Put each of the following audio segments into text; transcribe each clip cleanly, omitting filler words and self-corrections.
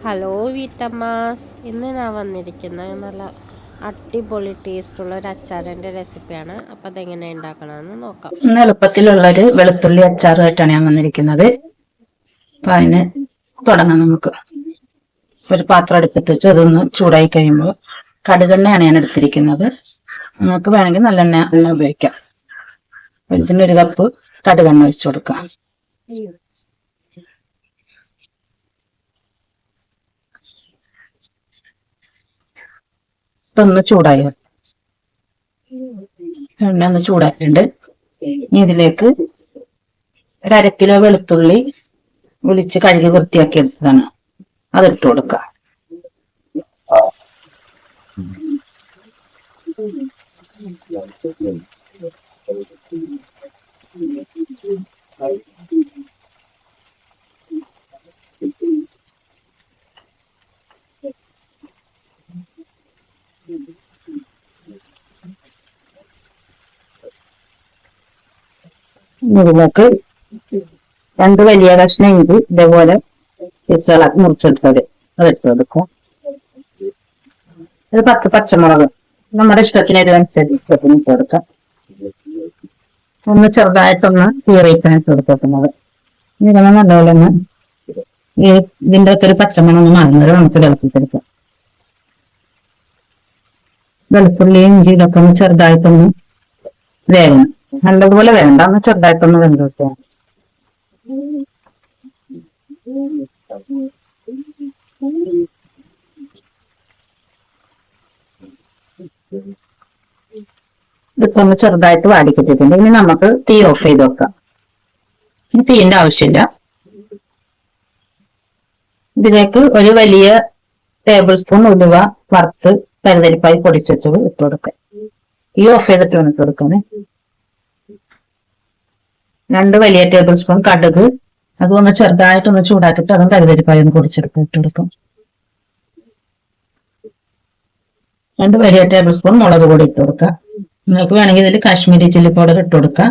Hello വീട്ടമ്മാസ്, ഇന്ന് ഞാൻ വന്നിരിക്കുന്നത് നല്ല അടിപൊളി ടേസ്റ്റുള്ള ഒരു അച്ചാറിൻ്റെ റെസിപ്പിയാണ്. അപ്പം അതെങ്ങനെ ഉണ്ടാക്കണമെന്ന് നോക്കാം. ഇന്ന് എളുപ്പത്തിലുള്ളൊരു വെളുത്തുള്ളി അച്ചാറുമായിട്ടാണ് ഞാൻ വന്നിരിക്കുന്നത്. അപ്പം അതിന് തുടങ്ങാം. നമുക്ക് ഒരു പാത്രം അടുപ്പത്ത് വെച്ച് അതൊന്ന് ചൂടായി കഴിയുമ്പോൾ കടുകെണ്ണയാണ് ഞാൻ എടുത്തിരിക്കുന്നത്. നമുക്ക് വേണമെങ്കിൽ നല്ലെണ്ണ തന്നെ ഉപയോഗിക്കാം. ഇതിനൊരു കപ്പ് കടുകെണ്ണ ഒഴിച്ചു കൊടുക്കാം. ഇതൊന്ന് ചൂടായി, എണ്ണ ഒന്ന് ചൂടായിട്ടുണ്ട്. ഇനി ഇതിലേക്ക് ഒരു 1/2 കിലോ വെളുത്തുള്ളി വിളിച്ച് കഴുകി വൃത്തിയാക്കി എടുത്തതാണ്, അതിട്ട് കൊടുക്കാം. ഇതിലേക്ക് 2 വലിയ കഷ്ണം ഇഞ്ചി ഇതേപോലെ പീസുകളാക്കി മുറിച്ചെടുത്തത് അതെടുത്ത് കൊടുക്കും. ഒരു 10 പച്ചമുളക് നമ്മുടെ ഇഷ്ടത്തിനനുസരിച്ച് കൊടുക്കാം. ഒന്ന് ചെറുതായിട്ടൊന്ന് കീറിയിട്ടാണ് ഇട്ട് കൊടുക്കുന്നത്. ഇതൊന്ന് നല്ലപോലെ ഒന്ന് ഇതിന്റെ ഒക്കെ ഒരു പച്ചമണം ഒന്ന് മാറുന്നത് നമുക്ക് തിളപ്പിച്ചെടുക്കാം. വെളുത്തുള്ളിയും ഇഞ്ചി ഇതൊക്കെ ഒന്ന് ചെറുതായിട്ടൊന്ന് വേവണം. നല്ലതുപോലെ വേണ്ട, ഒന്ന് ചെറുതായിട്ടൊന്ന് വെന്തോട്ടെ. ഇതിപ്പോ ഒന്ന് ചെറുതായിട്ട് വാടിക്കിട്ടിട്ടുണ്ട്. ഇനി നമുക്ക് തീ ഓഫ് ചെയ്ത് വെക്കാം. ഇനി തീന്റെ ആവശ്യമില്ല. ഇതിലേക്ക് ഒരു വലിയ ടേബിൾ സ്പൂൺ ഉലുവ വറുത്ത് തരിതരിപ്പായി പൊടിച്ചത് ഇട്ട് കൊടുക്കാം. തീ ഓഫ് ചെയ്തിട്ട് വേണം ഇട്ട് കൊടുക്കാന്. 2 വലിയ ടേബിൾ സ്പൂൺ കടുക്, അതൊന്ന് ചെറുതായിട്ടൊന്ന് ചൂടാക്കിയിട്ട് അതും തരിതരിപ്പായി ഒന്ന് പൊടിച്ചെടുക്കാം, ഇട്ട് കൊടുക്കാം. 2 വലിയ ടേബിൾ സ്പൂൺ മുളക് പൊടി ഇട്ട് കൊടുക്കാം. നിങ്ങൾക്ക് വേണമെങ്കിൽ ഇതിൽ കാശ്മീരി ചില്ലി പൗഡർ ഇട്ട് കൊടുക്കാം.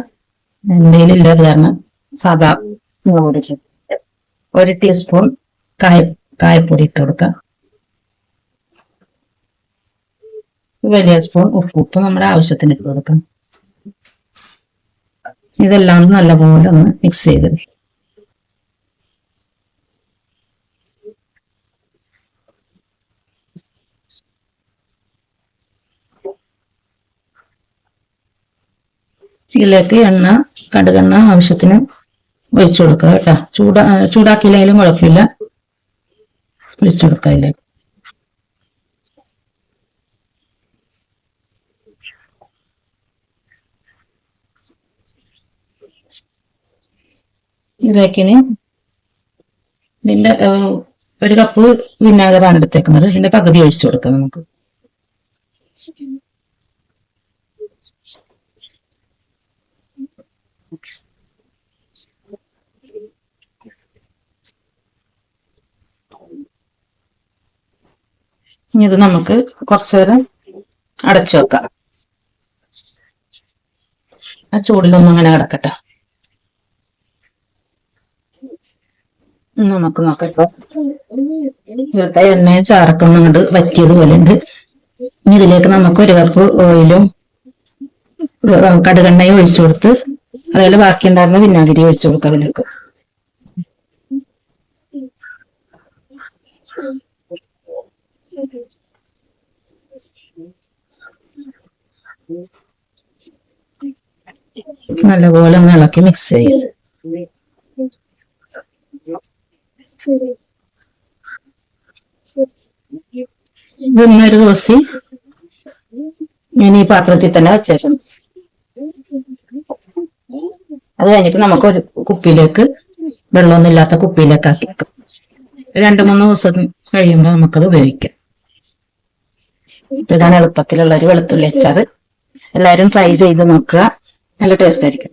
എൻ്റെ ഇല്ലാതെ കാരണം സാധാ മുളക് പൊടി. 1 ടീസ്പൂൺ കായപ്പൊടി ഇട്ട് കൊടുക്കാം. വലിയ സ്പൂൺ ഉപ്പ് നമ്മുടെ ആവശ്യത്തിന് ഇട്ട് കൊടുക്കാം. ഇതെല്ലാം നല്ലപോലെ ഒന്ന് മിക്സ് ചെയ്ത് ഇതിലേക്ക് കടുകെണ്ണ ആവശ്യത്തിന് ഒഴിച്ചു കൊടുക്കുക കേട്ടോ. ചൂടാക്കിയില്ലെങ്കിലും കുഴപ്പമില്ല, ഒഴിച്ചു കൊടുക്കുക ഇതിലേക്ക്. ഇതിലേക്കിന് ഇതിന്റെ 1 കപ്പ് വിനാഗറാണ് എടുത്തേക്കുന്നത്. ഇതിന്റെ പകുതി ഒഴിച്ചു കൊടുക്കാം നമുക്ക്. ഇനി ഇത് നമുക്ക് കുറച്ചു നേരം അടച്ചു വെക്കാം. ആ ചൂടിലൊന്നും അങ്ങനെ കിടക്കട്ടെ. നമുക്ക് നോക്കാം. ഇപ്പൊ ഇവിടുത്തെ എണ്ണയും ചാറൊക്കെ ഒന്നും ഇങ്ങോട്ട് വറ്റിയത് പോലെ ഉണ്ട്. ഇനി ഇതിലേക്ക് നമുക്ക് 1 കപ്പ് ഓയിലും കടുകെണ്ണയും ഒഴിച്ചു കൊടുത്ത് അതുപോലെ ബാക്കി ഉണ്ടായിരുന്ന വിനാഗിരി ഒഴിച്ചു കൊടുക്കാം അതിലേക്ക്. നല്ലപോലെ ഒന്ന് ഇളക്കി മിക്സ് ചെയ്യും. ഇതൊന്നൊരു ദിവസം ഞാൻ ഈ പാത്രത്തിൽ തന്നെ വെച്ചേക്കണം. അത് കഴിഞ്ഞിട്ട് നമുക്ക് ഒരു കുപ്പിയിലേക്ക്, വെള്ളമൊന്നും ഇല്ലാത്ത കുപ്പിയിലേക്ക് ആക്കി വെക്കാം. 2-3 ദിവസം കഴിയുമ്പോൾ നമുക്കത് ഉപയോഗിക്കാം. ഇതാണ് എളുപ്പത്തിലുള്ള ഒരു വെളുത്തുള്ളി അച്ചാർ. എല്ലാവരും ട്രൈ ചെയ്ത് നോക്കുക, നല്ല ടേസ്റ്റ് ആയിരിക്കും.